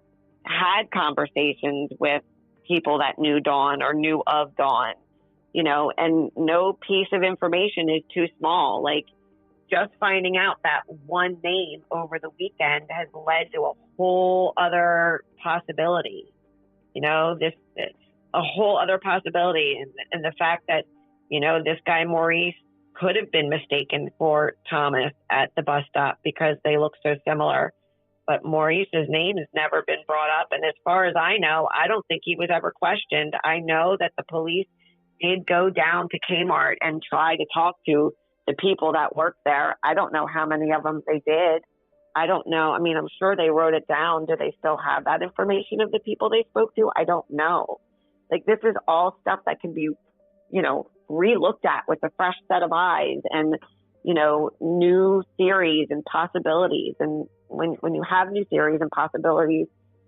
had conversations with people that knew Dawn or knew of Dawn, and no piece of information is too small. Just finding out that one name over the weekend has led to a whole other possibility. This a whole other possibility. And the fact that, this guy Maurice could have been mistaken for Thomas at the bus stop because they look so similar. but Maurice's name has never been brought up. And as far as I know, I don't think he was ever questioned. I know that the police did go down to Kmart and try to talk to the people that worked there. I don't know how many of them they did. I don't know. I mean, I'm sure they wrote it down. Do they still have that information of the people they spoke to? I don't know. Like, this is all stuff that can be, re-looked at with a fresh set of eyes and, new theories and possibilities. And when you have new theories and possibilities,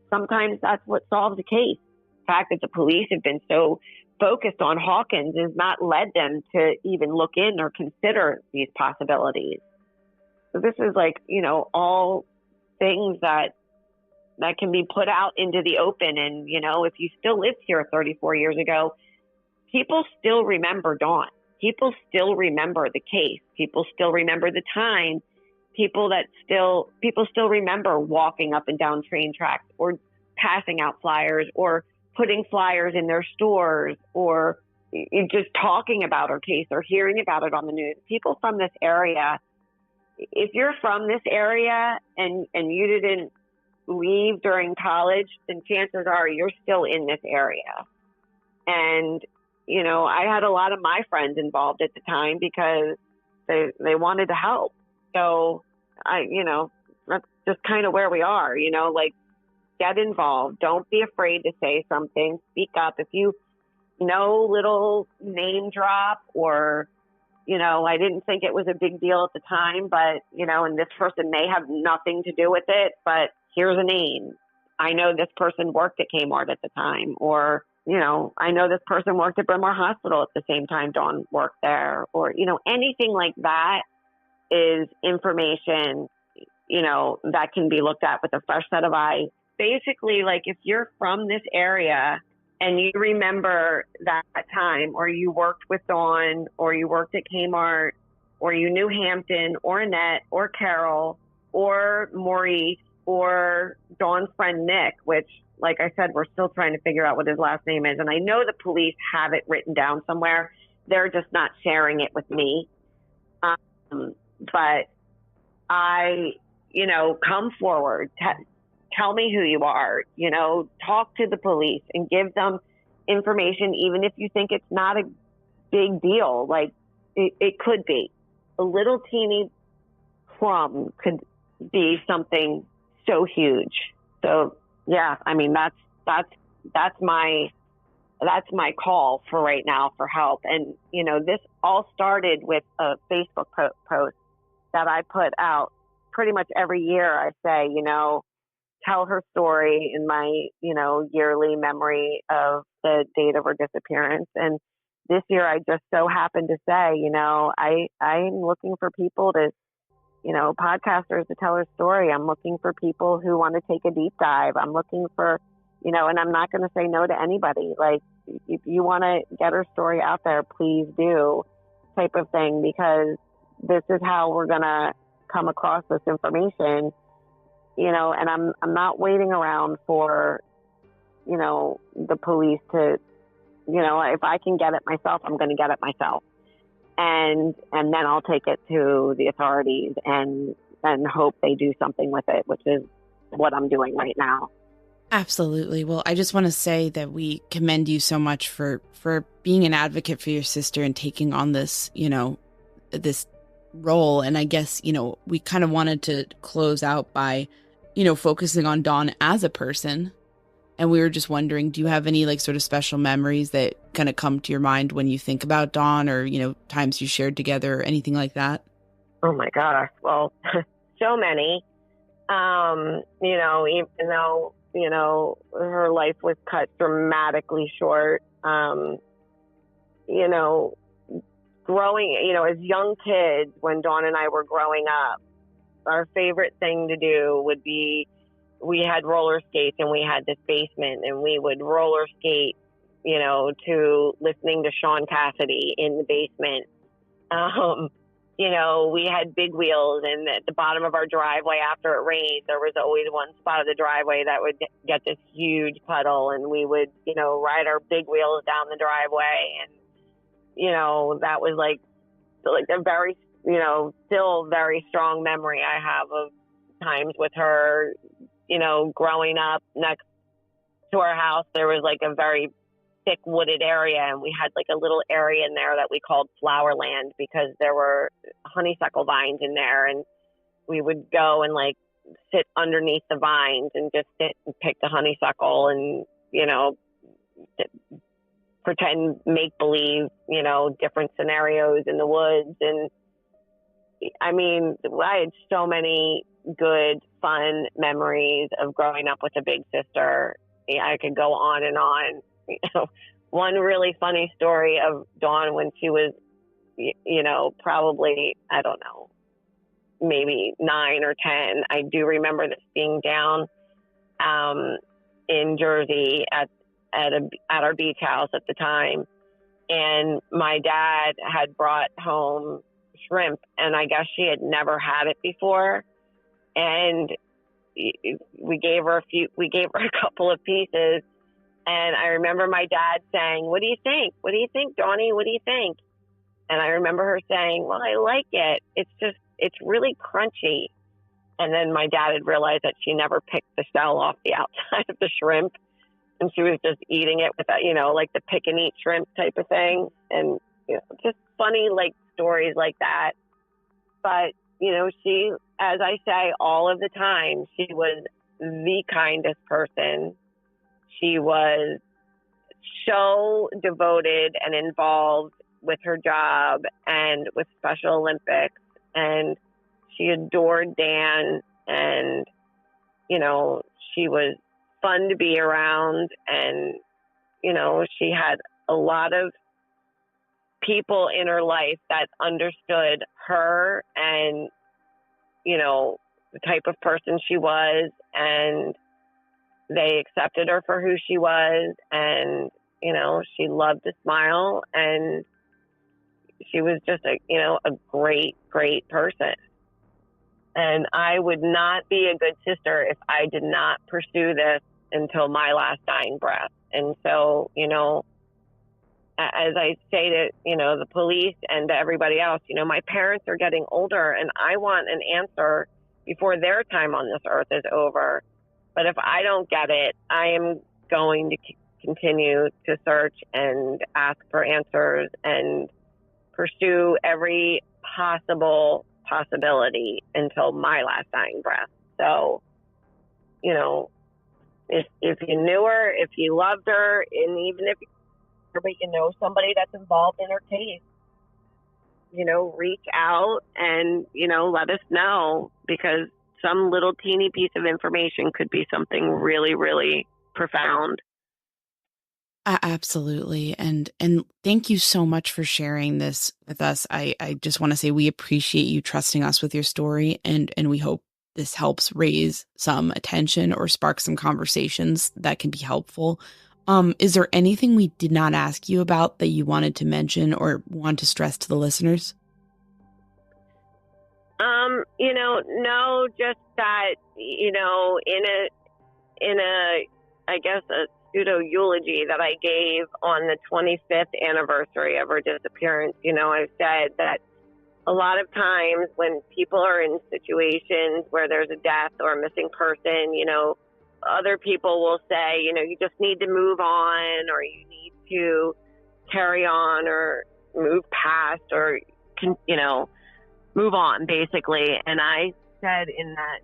sometimes that's what solves a case. The fact that the police have been so focused on Hawkins has not led them to even look in or consider these possibilities. So this is all things that can be put out into the open. And, if you still lived here 34 years ago, people still remember Dawn. People still remember the case. People still remember the time. People still remember walking up and down train tracks or passing out flyers or putting flyers in their stores or just talking about our case or hearing about it on the news. People from this area, if you're from this area and you didn't leave during college, then chances are you're still in this area. And, I had a lot of my friends involved at the time because they wanted to help. So that's just kind of where we are, get involved. Don't be afraid to say something. Speak up. If you little name drop or, I didn't think it was a big deal at the time, but, and this person may have nothing to do with it, but here's a name. I know this person worked at Kmart at the time, or, I know this person worked at Bryn Mawr Hospital at the same time Dawn worked there, or, anything like that is information, that can be looked at with a fresh set of eyes. Basically, if you're from this area and you remember that time, or you worked with Dawn, or you worked at Kmart, or you knew Hampton, or Annette, or Carol, or Maurice, or Dawn's friend Nick, which, like I said, we're still trying to figure out what his last name is. And I know the police have it written down somewhere. They're just not sharing it with me. But come forward. Tell me who you are, talk to the police and give them information, even if you think it's not a big deal. Like it could be. A little teeny crumb could be something so huge. So yeah, I mean, that's my call for right now for help. And, this all started with a Facebook post that I put out pretty much every year. I say, tell her story in my, yearly memory of the date of her disappearance. And this year I just so happened to say, I'm looking for people to, podcasters to tell her story. I'm looking for people who want to take a deep dive. I'm looking for, and I'm not going to say no to anybody. Like, if you want to get her story out there, please do, type of thing, because this is how we're going to come across this information, and I'm not waiting around for, the police to, if I can get it myself, I'm going to get it myself. And then I'll take it to the authorities and hope they do something with it, which is what I'm doing right now. Absolutely. Well, I just want to say that we commend you so much for being an advocate for your sister and taking on this, this role. And I guess, we kind of wanted to close out by, focusing on Dawn as a person. And we were just wondering, do you have any sort of special memories that kind of come to your mind when you think about Dawn, or, times you shared together or anything like that? Oh my gosh. Well, so many, even though, her life was cut dramatically short, growing, as young kids, when Dawn and I were growing up, our favorite thing to do would be, we had roller skates and we had this basement, and we would roller skate, to listening to Sean Cassidy in the basement. We had big wheels, and at the bottom of our driveway, after it rained, there was always one spot of the driveway that would get this huge puddle, and we would, ride our big wheels down the driveway. And, that was like a very, still very strong memory I have of times with her, growing up next to our house, there was like a very thick wooded area, and we had like a little area in there that we called flower land because there were honeysuckle vines in there, and we would go and like sit underneath the vines and just sit and pick the honeysuckle and, pretend make believe, different scenarios in the woods. And I mean, I had so many good, fun memories of growing up with a big sister. I could go on and on. One really funny story of Dawn when she was, probably, I don't know, maybe 9 or 10. I do remember this being down in Jersey at our beach house at the time. And my dad had brought home shrimp, and I guess she had never had it before. And we gave her a couple of pieces. And I remember my dad saying, "What do you think? What do you think, Donnie? What do you think?" And I remember her saying, "Well, I like it. It's really crunchy." And then my dad had realized that she never picked the shell off the outside of the shrimp. And she was just eating it with that, like the pick and eat shrimp type of thing. And, just funny, like, stories like that. But, she, as I say all of the time, she was the kindest person. She was so devoted and involved with her job and with Special Olympics. And she adored Dan. And, she was fun to be around. And, she had a lot of people in her life that understood her and, the type of person she was, and they accepted her for who she was. And, she loved to smile, and she was just a great, great person. And I would not be a good sister if I did not pursue this until my last dying breath. And so, as I say to, the police and to everybody else, my parents are getting older, and I want an answer before their time on this earth is over. But if I don't get it, I am going to continue to search and ask for answers and pursue every possibility until my last dying breath. So, if you knew her, if you loved her, and even if you know somebody that's involved in her case, reach out and, let us know, because some little teeny piece of information could be something really, really profound. Absolutely. And thank you so much for sharing this with us. I just want to say we appreciate you trusting us with your story, and we hope this helps raise some attention or spark some conversations that can be helpful. Is there anything we did not ask you about that you wanted to mention or want to stress to the listeners? No, just that, in a I guess a pseudo eulogy that I gave on the 25th anniversary of her disappearance, I've said that a lot of times when people are in situations where there's a death or a missing person, other people will say, you just need to move on, or you need to carry on or move past, or, move on, basically. And I said in that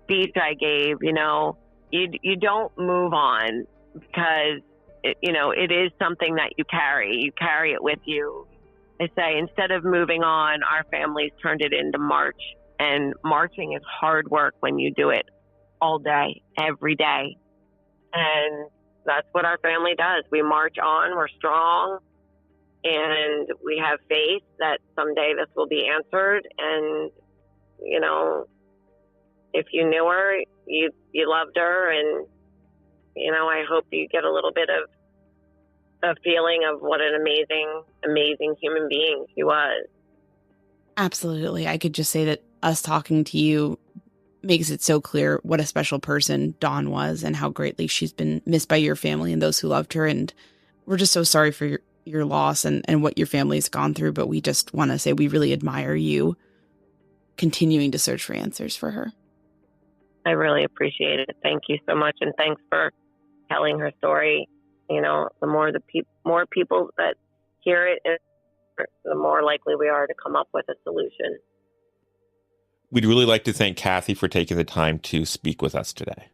speech I gave, you don't move on because, it is something that you carry. You carry it with you. I say, instead of moving on, our families turned it into march. And marching is hard work when you do it all day, every day. And that's what our family does. We march on, we're strong, and we have faith that someday this will be answered. And, if you knew her, you loved her, and, I hope you get a little bit of a feeling of what an amazing, amazing human being she was. Absolutely. I could just say that us talking to you makes it so clear what a special person Dawn was and how greatly she's been missed by your family and those who loved her. And we're just so sorry for your loss and what your family's gone through. But we just want to say we really admire you continuing to search for answers for her. I really appreciate it. Thank you so much. And thanks for telling her story. You know, the more more people that hear it, the more likely we are to come up with a solution. We'd really like to thank Cathy for taking the time to speak with us today.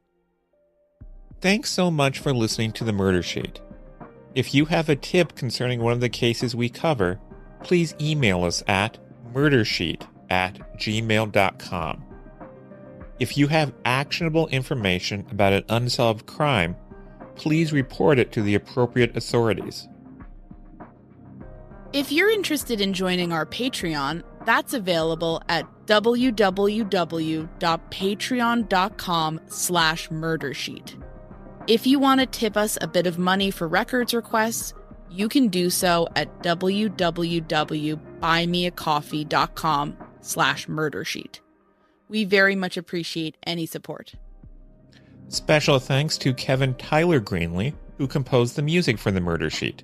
Thanks so much for listening to The Murder Sheet. If you have a tip concerning one of the cases we cover, please email us at murdersheet@gmail.com. If you have actionable information about an unsolved crime, please report it to the appropriate authorities. If you're interested in joining our Patreon, that's available at www.patreon.com/murdersheet. If you want to tip us a bit of money for records requests, you can do so at www.buymeacoffee.com/murdersheet. We very much appreciate any support. Special thanks to Kevin Tyler Greenlee, who composed the music for The Murder Sheet,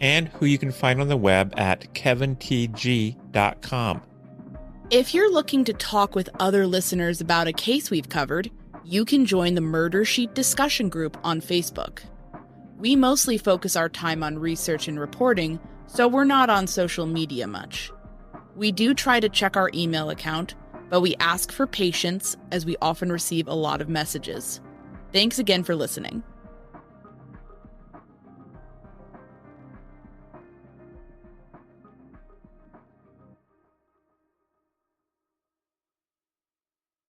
and who you can find on the web at kevintg.com. If you're looking to talk with other listeners about a case we've covered, you can join the Murder Sheet discussion group on Facebook. We mostly focus our time on research and reporting, so we're not on social media much. We do try to check our email account, but we ask for patience as we often receive a lot of messages. Thanks again for listening.